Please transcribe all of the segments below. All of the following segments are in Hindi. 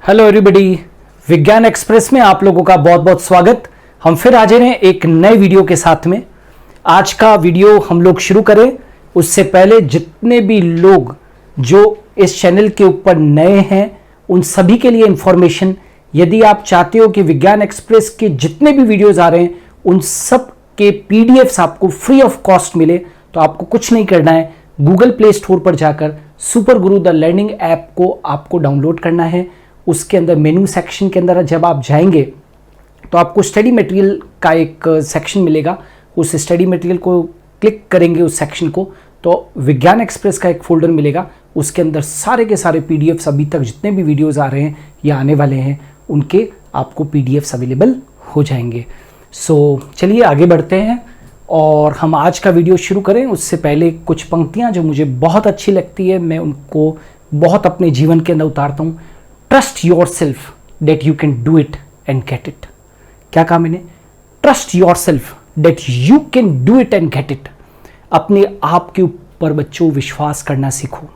हेलो एवरीबॉडी, विज्ञान एक्सप्रेस में आप लोगों का बहुत बहुत स्वागत। हम फिर हाजिर हैं एक नए वीडियो के साथ में। आज का वीडियो हम लोग शुरू करें उससे पहले जितने भी लोग जो इस चैनल के ऊपर नए हैं उन सभी के लिए इंफॉर्मेशन, यदि आप चाहते हो कि विज्ञान एक्सप्रेस के जितने भी वीडियोज आ रहे हैं उन सब के पीडीएफ्स आपको फ्री ऑफ कॉस्ट मिले तो आपको कुछ नहीं करना है, गूगल प्ले स्टोर पर जाकर super Guru the learning app को आपको डाउनलोड करना है। उसके अंदर मेनू सेक्शन के अंदर जब आप जाएंगे तो आपको स्टडी मटेरियल का एक सेक्शन मिलेगा। उस स्टडी मटेरियल को क्लिक करेंगे, उस सेक्शन को, तो विज्ञान एक्सप्रेस का एक फोल्डर मिलेगा। उसके अंदर सारे के सारे पीडीएफ्स अभी तक जितने भी वीडियोस आ रहे हैं या आने वाले हैं उनके आपको पीडीएफ्स अवेलेबल हो जाएंगे। सो चलिए आगे बढ़ते हैं और हम आज का वीडियो शुरू करें। उससे पहले कुछ पंक्तियां जो मुझे बहुत अच्छी लगती है, मैं उनको बहुत अपने जीवन के अंदर उतारता हूँ। Trust yourself that you can do it and get it. क्या कहा मैंने? Trust yourself that you can do it and get it. अपने आप के ऊपर बच्चों विश्वास करना सीखो।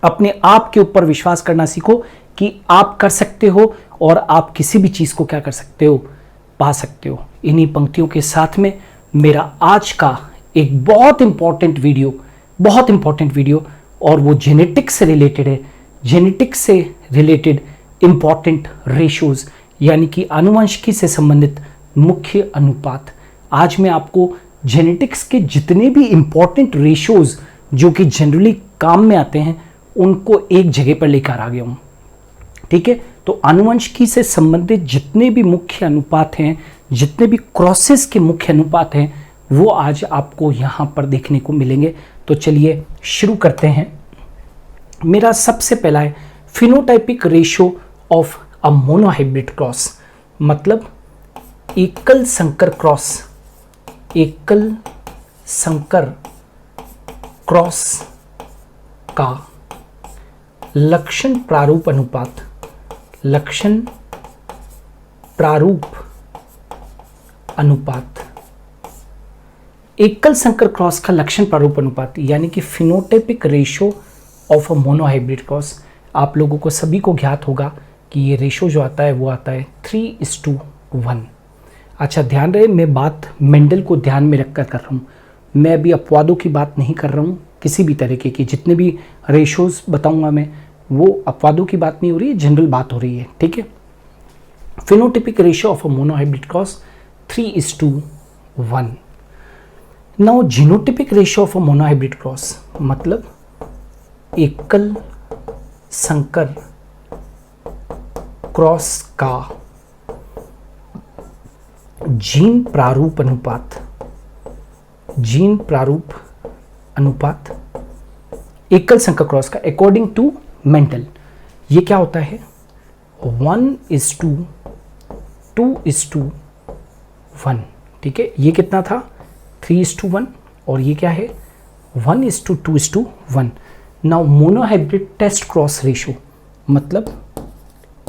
अपने आप के ऊपर विश्वास करना सीखो कि आप कर सकते हो और आप किसी भी चीज को क्या कर सकते हो, पा सकते हो। इन्हीं पंक्तियों के साथ में मेरा आज का एक बहुत इंपॉर्टेंट वीडियो और वो जेनेटिक्स से रिलेटेड है। जेनेटिक्स से रिलेटेड इंपॉर्टेंट रेशियोज यानी कि आनुवंशिकी से संबंधित मुख्य अनुपात। आज मैं आपको जेनेटिक्स के जितने भी इंपॉर्टेंट रेशियोज जो कि जनरली काम में आते हैं उनको एक जगह पर लेकर आ गया हूं। ठीक है, तो आनुवंशिकी से संबंधित जितने भी मुख्य अनुपात हैं, जितने भी क्रॉसेस के मुख्य अनुपात हैं, वो आज आपको यहां पर देखने को मिलेंगे। तो चलिए शुरू करते हैं। मेरा सबसे पहला है phenotypic ratio of a monohybrid cross, मतलब एकल संकर क्रॉस का लक्षण प्रारूप अनुपात। एकल संकर क्रॉस का लक्षण प्रारूप अनुपात यानी कि phenotypic ratio of a monohybrid cross. आप लोगों को सभी को ज्ञात होगा कि ये रेशो जो आता है वो आता है 3:1। अच्छा, ध्यान रहे, मैं बात मेंडल को ध्यान में रखकर कर रहा हूँ। मैं अभी अपवादों की बात नहीं कर रहा हूँ किसी भी तरीके की। जितने भी रेशोज बताऊंगा मैं वो अपवादों की बात नहीं हो रही है, जनरल बात हो रही है। ठीक है, phenotypic ratio of a monohybrid cross 3:1। Now genotypic ratio of a monohybrid cross मतलब एकल संकर क्रॉस का जीन प्रारूप अनुपात एकल संकर क्रॉस का अकॉर्डिंग टू मेंडल ये क्या होता है? 1:2:1। ठीक है, ये कितना था? 3:1 और ये क्या है? 1:2:1। Now monohybrid test cross ratio मतलब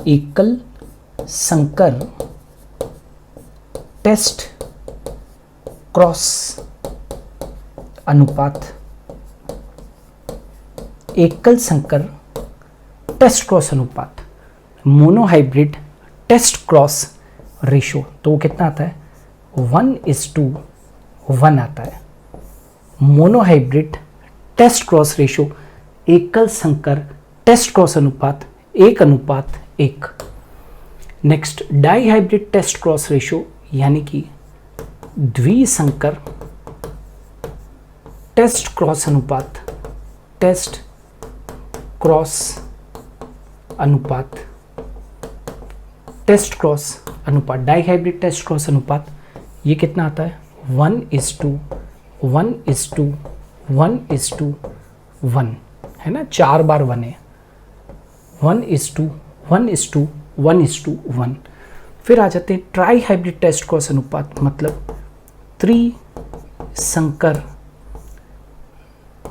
एकल संकर टेस्ट क्रॉस अनुपात। एकल संकर टेस्ट क्रॉस अनुपात मोनोहाइब्रिड टेस्ट क्रॉस रेशियो, तो वो कितना आता है? 1:1 आता है। मोनोहाइब्रिड टेस्ट क्रॉस रेशियो एकल संकर टेस्ट क्रॉस अनुपात 1:1। Next dihybrid test cross ratio यानी कि द्विसंकर टेस्ट क्रॉस अनुपात डाईहाइब्रिड टेस्ट क्रॉस अनुपात ये कितना आता है? 1:1:1:1 है ना, 4 बार 1 है। 1:1:1:1। फिर आ जाते हैं ट्राई हाइब्रिड टेस्ट क्रॉस अनुपात मतलब त्रिसंकर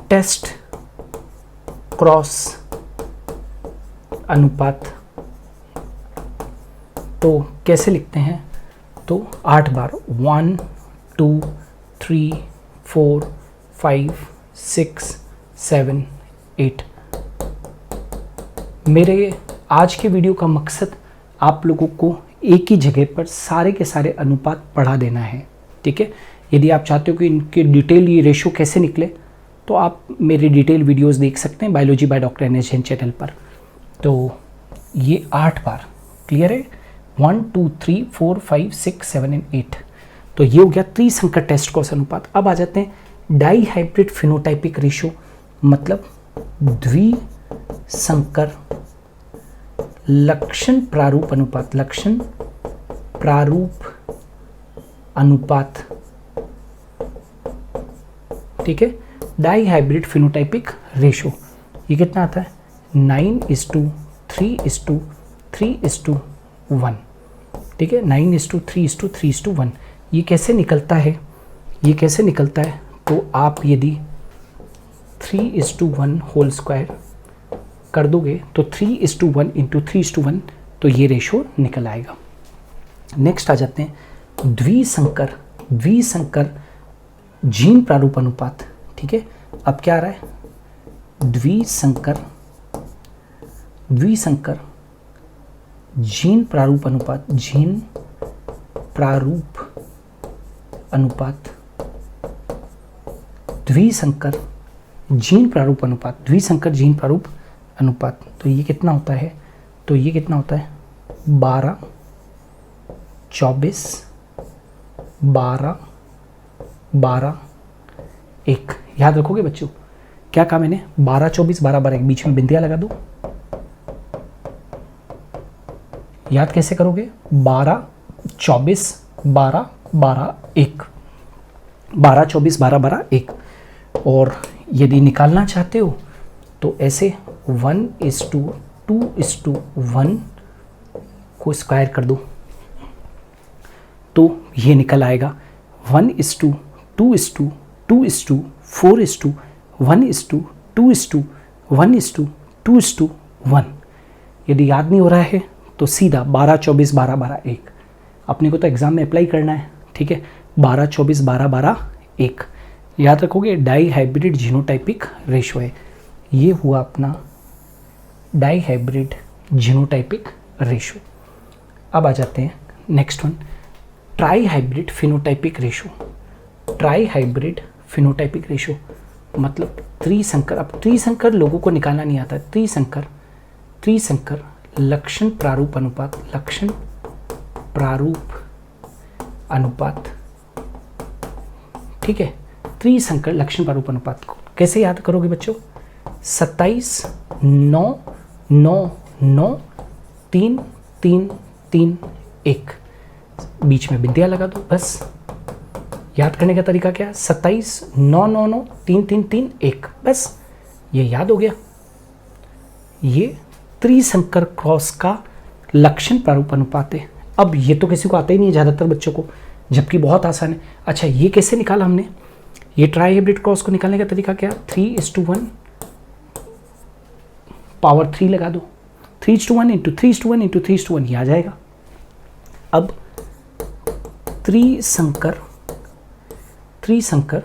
टेस्ट क्रॉस अनुपात। तो कैसे लिखते हैं? तो 8 बार 1 2 3 4 5 6 7 8। मेरे आज के वीडियो का मकसद आप लोगों को एक ही जगह पर सारे के सारे अनुपात पढ़ा देना है, ठीक है। यदि आप चाहते हो कि इनके डिटेल ये रेशो कैसे निकले तो आप मेरे डिटेल वीडियोस देख सकते हैं biology by doctor NH Jain channel पर। तो ये 8 बार क्लियर है, 1 2 3 4 5 6 7 एंड 8। तो ये हो गया त्रिसंकर टेस्ट कॉस अनुपात। अब आ जाते हैं डाई हाइब्रिड फिनोटाइपिक रेशो, मतलब द्विसंकर लक्षण प्रारूप अनुपात, लक्षण प्रारूप अनुपात, ठीक है। डाई हाइब्रिड फिनोटाइपिक रेशो ये कितना आता है 9:3:3:3:1, ठीक है। 9:3:3:1 ये कैसे निकलता है, ये कैसे निकलता है? तो आप यदि 3:1 होल स्क्वायर कर दोगे तो 3:1 इंटू 3:1 तो ये रेशो निकल आएगा। नेक्स्ट आ जाते हैं द्विसंकर, द्विसंकर जीन प्रारूप अनुपात, ठीक है। अब क्या आ रहा है द्विसंकर, द्विसंकर जीन प्रारूप अनुपात, जीन प्रारूप अनुपात, द्विसंकर जीन प्रारूप अनुपात, द्विसंकर जीन प्रारूप अनुपात। तो ये कितना होता है, तो ये कितना होता है 12 24 12 12 1। याद रखोगे बच्चों, क्या कहा मैंने 12 24 12 12 1, बीच में बिंदिया लगा दो। याद कैसे करोगे 12 24 12 12 1, 12 24 12 12 1। और यदि निकालना चाहते हो तो ऐसे 1:2:1 को स्क्वायर कर दो तो ये निकल आएगा 1:2:2:4:1:2:1:2:1। यदि याद नहीं हो रहा है तो सीधा 12 24 12 12 1, अपने को तो एग्जाम में अप्लाई करना है, ठीक है। 12 24 12 12 1 याद रखोगे, डाई हाइब्रिड जीनोटाइपिक रेशो है। ये हुआ अपना डाई हाइब्रिड जीनोटाइपिक रेशो। अब आ जाते हैं next one, try hybrid phenotypic ratio. Try hybrid phenotypic ratio मतलब त्रिसंकर। अब त्रिसंकर लोगों को निकालना नहीं आता है। त्रिसंकर, त्रिसंकर लक्षण प्रारूप अनुपात, लक्षण प्रारूप अनुपात, ठीक है। त्रिसंकर लक्षण प्रारूप अनुपात को कैसे याद करोगे बच्चों 27 9 9 9 3 3 3 1, बीच में बिंदिया लगा दो बस। याद करने का तरीका क्या है 27 9 9 9 3 3 3 1, बस ये याद हो गया। ये त्रिसंकर क्रॉस का लक्षण प्रारूप अनुपात है। अब ये तो किसी को आता ही नहीं है ज़्यादातर बच्चों को, जबकि बहुत आसान है। अच्छा ये कैसे निकाला हमने, ये ट्राई हाइब्रिड क्रॉस को निकालने का तरीका क्या 3:1 पावर 3 लगा दो, 3:1 इंटू 3:1 इंटू 3:1 ये आ जाएगा। अब त्रिसंकर, त्रिसंकर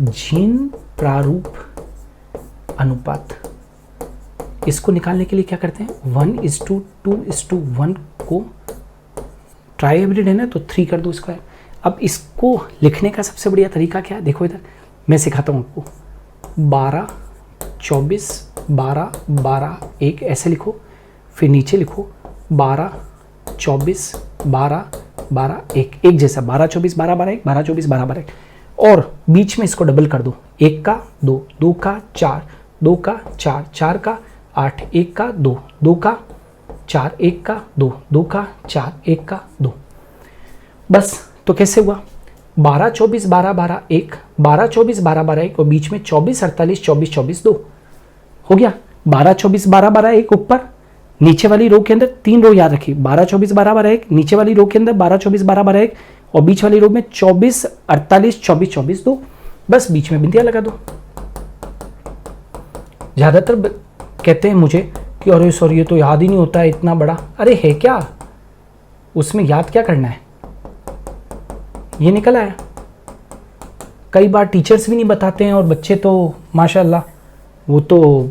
जीन प्रारूप अनुपात, इसको निकालने के लिए क्या करते हैं 1:2:1 को, ट्राई हाइब्रिड है ना तो 3 कर दो स्क्वायर। अब इसको लिखने का सबसे बढ़िया तरीका क्या है, देखो इधर मैं सिखाता हूँ आपको। 12 24 12 12 1 ऐसे लिखो, फिर नीचे लिखो 12 24 12 12 1, एक जैसा 12 24 12 12 1, 12 24 12 12 1, और बीच में इसको डबल कर दो। 1 का 2, 2 का 4, 2 का 4, 4 का 8, 1 का 2, 2 का 4, 1 का 2, 2 का 4, 1 का 2, बस। तो कैसे हुआ 12 24 12 12 1, 12 24 12 12 1 और बीच में 24 48 24 24 2 हो गया। 12 24 12 12 1 ऊपर, नीचे वाली रो के अंदर 3 रो याद रखिए, 12 24 12 12 1, नीचे वाली रो के अंदर 12 24 12 12 1 और बीच वाली रो में 24 48 24 24 2, बस बीच में बिंदिया लगा दो। ज़्यादातर कहते हैं मुझे कि अरे सॉरी ये तो याद ही नहीं होता है इतना बड़ा। अरे है क्या, उसमें याद क्या करना है, ये निकल आया। कई बार टीचर्स भी नहीं बताते हैं और बच्चे तो माशाल्लाह वो तो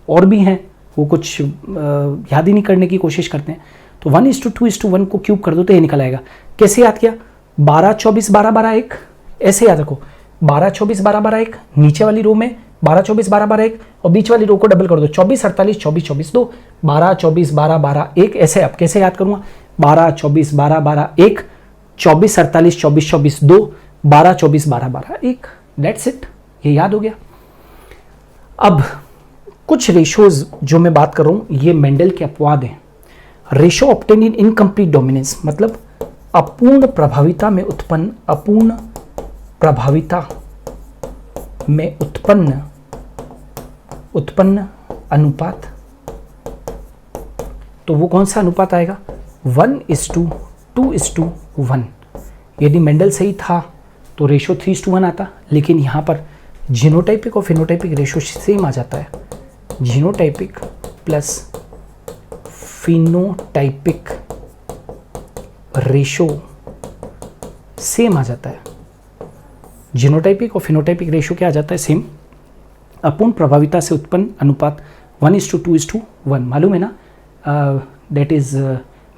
और भी हैं, वो कुछ याद ही नहीं करने की कोशिश करते हैं। तो 1:2:1 को क्यूब कर दो तो ये निकल आएगा। कैसे याद किया? 12 24 12 12 1, ऐसे याद रखो। 12 24 12 12 1, नीचे वाली रो में 12 24 12 12 1 और बीच वाली रो को डबल कर दो, 24 48 24 24 2, 12 24 12 12 1। ऐसे अब कैसे याद करूंगा? 12 24 12 12 1, 24 48 24 24 2, 12 24 12 12 1। दैट्स इट, ये याद हो गया। अब कुछ रेशोज जो मैं बात कर रहा हूं ये मेंडल के अपवाद हैं। रेशो ऑब्टेन इन इनकम्प्लीट डोमिनेंस मतलब अपूर्ण प्रभाविता में उत्पन्न, अपूर्ण प्रभाविता में उत्पन्न अनुपात। तो वो कौन सा अनुपात आएगा? 1:2:1। यदि मेंडल सही था तो रेशो 3:1 आता, लेकिन यहां पर जीनोटाइपिक और फिनोटाइपिक रेशो सेम आ जाता है। Genotypic plus phenotypic ratio same आ जाता है। जीनोटाइपिक और फिनोटाइपिक रेशो क्या आ जाता है? सेम। अपूर्ण प्रभाविता से उत्पन्न अनुपात 1:2:1। मालूम है ना, दैट इज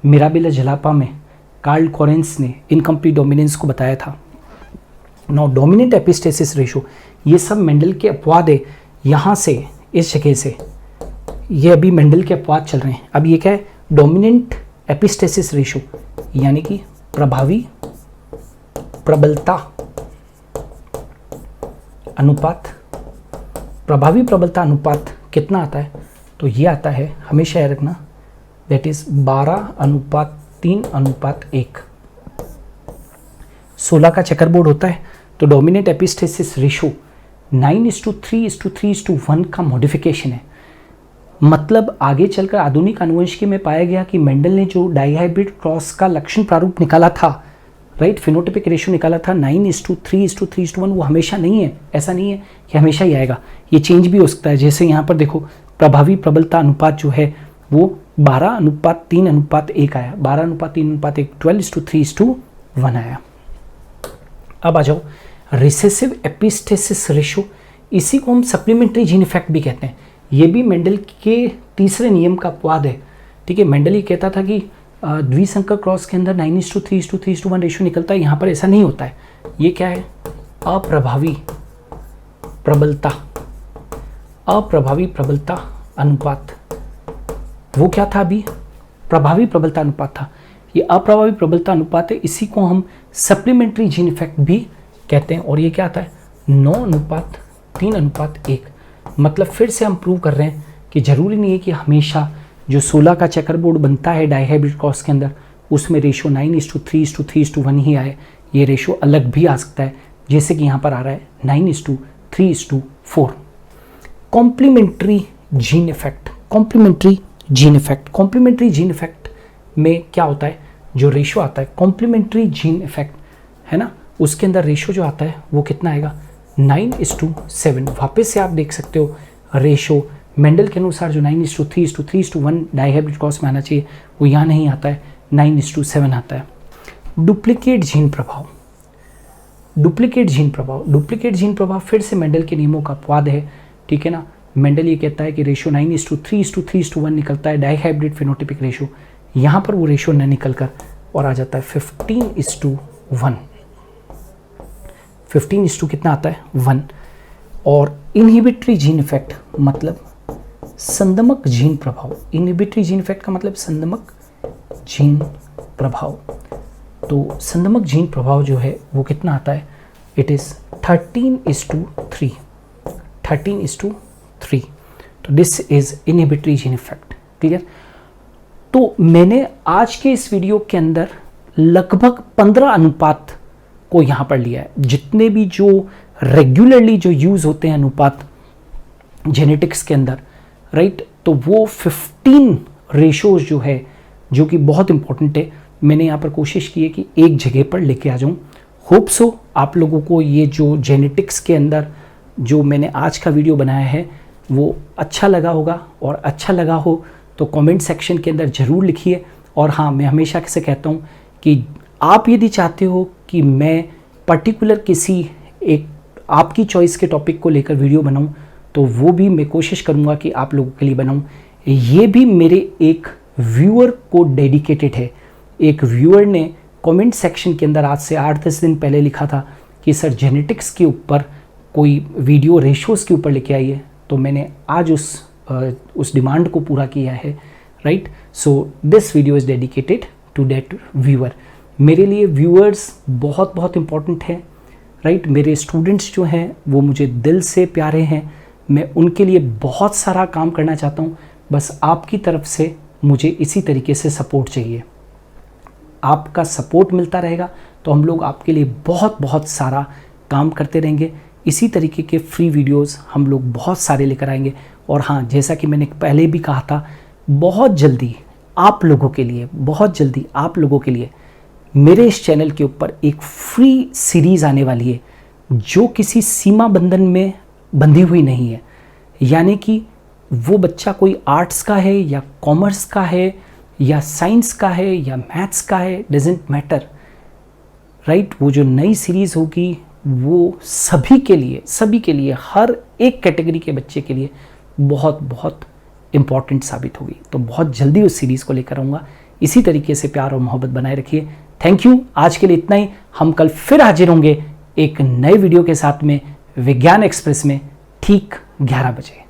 मिराबिला जलापा में कार्ल कोरेंस ने इनकम्प्लीट डोमिनेंस को बताया था। नो डोमिनेंट एपिस्टेसिस रेशो, ये सब मेंडल के अपवाद है। यहाँ से इस जगह से ये अभी मेंडल के अपवाद चल रहे हैं। अब ये क्या है? डोमिनेंट एपिस्टेसिस रेशो, यानी कि प्रभावी प्रबलता अनुपात। प्रभावी प्रबलता अनुपात कितना आता है? तो ये आता है, हमेशा याद रखना, दैट इज 12:3:1। 16 का चेकरबोर्ड होता है। तो डोमिनेंट एपिस्टेसिस रेशो 9:3:3:1 का मॉडिफिकेशन है। मतलब आगे चलकर आधुनिक आनुवंशिकी में पाया गया कि मेंडल ने जो डाइहाइब्रिड क्रॉस का लक्षण प्रारूप निकाला था, राइट, फिनोटाइपिक रेशो निकाला था 9:3:3:1, वो हमेशा नहीं है। ऐसा नहीं है कि हमेशा ही आएगा, ये चेंज भी हो सकता है। जैसे यहाँ पर देखो, प्रभावी प्रबलता अनुपात जो है वो 12:3:1 आया, 12:3:1, 12:3:1 आया। अब आ जाओ रिसेसिव एपिस्टेसिस रेशो, इसी को हम सप्लीमेंट्री जीन इफेक्ट भी कहते हैं। ये भी मेंडल के तीसरे नियम का अपवाद है। ठीक है, मेंडल ये कहता था कि द्विसंकर क्रॉस के अंदर 9:3:3:1 रेशो निकलता है। यहाँ पर ऐसा नहीं होता है। ये क्या है? अप्रभावी प्रबलता, अप्रभावी प्रबलता अनुपात। वो क्या था? अभी प्रभावी प्रबलता अनुपात था, ये अप्रभावी प्रबलता अनुपात है। इसी को हम सप्लीमेंट्री जीन इफेक्ट भी कहते हैं। और ये क्या आता है? 9:3:1। मतलब फिर से हम प्रूव कर रहे हैं कि जरूरी नहीं है कि हमेशा जो 16 का चेकरबोर्ड बनता है डाइहाइब्रिड क्रॉस के अंदर, उसमें रेशो 9:3:3:1 ही आए। ये रेशो अलग भी आ सकता है, जैसे कि यहाँ पर आ रहा है 9:3:4। Complementary gene effect, complementary gene effect, complementary gene effect में क्या होता है? जो रेशो आता है कॉम्प्लीमेंट्री जीन इफेक्ट है ना, उसके अंदर रेशो जो आता है वो कितना आएगा? 9:7। वापस से आप देख सकते हो रेशो मेंडल के अनुसार जो 9:3:3:1 डाइहाइब्रिड क्रॉस में आना चाहिए वो यहाँ नहीं आता है, 9:7 आता है। डुप्लीकेट जीन प्रभाव, डुप्लीकेट जीन प्रभाव, डुप्लीकेट जीन प्रभाव फिर से मेंडल के नियमों का अपवाद है। ठीक है ना, मेंडल ये कहता है कि रेशो 9:3:3:1 निकलता है डाइहाइब्रिड फिनोटाइपिक रेशो। यहाँ पर वो रेशो न निकल कर और आ जाता है 15:1। 15 कितना आता है? 1। और इनहिबिटरी जीन इफेक्ट मतलब संदमक जीन प्रभाव। इनहिबिटरी जीन इफेक्ट का मतलब संदमक जीन प्रभाव। तो संदमक जीन प्रभाव जो है वो कितना आता है? It is 13:3। 13:3। तो this is inhibitory gene effect. Clear? तो मैंने आज के इस वीडियो के अंदर लगभग 15 अनुपात को यहाँ पर लिया है। जितने भी जो रेगुलरली जो यूज होते हैं अनुपात जेनेटिक्स के अंदर, राइट, तो वो 15 रेशोज जो है, जो कि बहुत इंपॉर्टेंट है, मैंने यहाँ पर कोशिश की है कि एक जगह पर लेके आ जाऊँ। होप सो आप लोगों को ये जो जेनेटिक्स के अंदर जो मैंने आज का वीडियो बनाया है वो अच्छा लगा होगा, और अच्छा लगा हो तो कमेंट सेक्शन के अंदर ज़रूर लिखिए। और हाँ, मैं हमेशा से कहता हूँ कि आप यदि चाहते हो कि मैं पर्टिकुलर किसी एक आपकी चॉइस के टॉपिक को लेकर वीडियो बनाऊं, तो वो भी मैं कोशिश करूंगा कि आप लोगों के लिए बनाऊं। ये भी मेरे एक व्यूअर को डेडिकेटेड है। एक व्यूअर ने कमेंट सेक्शन के अंदर आज से 8-10 दिन पहले लिखा था कि सर जेनेटिक्स के ऊपर कोई वीडियो रेशोज़ के ऊपर लेके आइए, तो मैंने आज उस डिमांड को पूरा किया है, right. So this video is dedicated to that viewer. मेरे लिए व्यूअर्स बहुत बहुत इम्पॉर्टेंट है, राइट। मेरे स्टूडेंट्स जो हैं वो मुझे दिल से प्यारे हैं, मैं उनके लिए बहुत सारा काम करना चाहता हूँ, बस आपकी तरफ से मुझे इसी तरीके से सपोर्ट चाहिए। आपका सपोर्ट मिलता रहेगा तो हम लोग आपके लिए बहुत बहुत सारा काम करते रहेंगे। इसी तरीके के फ्री वीडियोस हम लोग बहुत सारे लेकर आएंगे। और हाँ, जैसा कि मैंने पहले भी कहा था, बहुत जल्दी आप लोगों के लिए मेरे इस चैनल के ऊपर एक फ्री सीरीज़ आने वाली है जो किसी सीमा बंधन में बंधी हुई नहीं है। यानी कि वो बच्चा कोई आर्ट्स का है या कॉमर्स का है या साइंस का है या मैथ्स का है, डजेंट मैटर, राइट। वो जो नई सीरीज़ होगी वो सभी के लिए हर एक कैटेगरी के बच्चे के लिए बहुत बहुत इम्पॉर्टेंट साबित होगी। तो बहुत जल्दी उस सीरीज़ को लेकर आऊँगा। इसी तरीके से प्यार और मोहब्बत बनाए रखिए। Thank you. आज के लिए इतना ही। हम कल फिर हाजिर होंगे एक नए वीडियो के साथ में विज्ञान एक्सप्रेस में ठीक 11 बजे।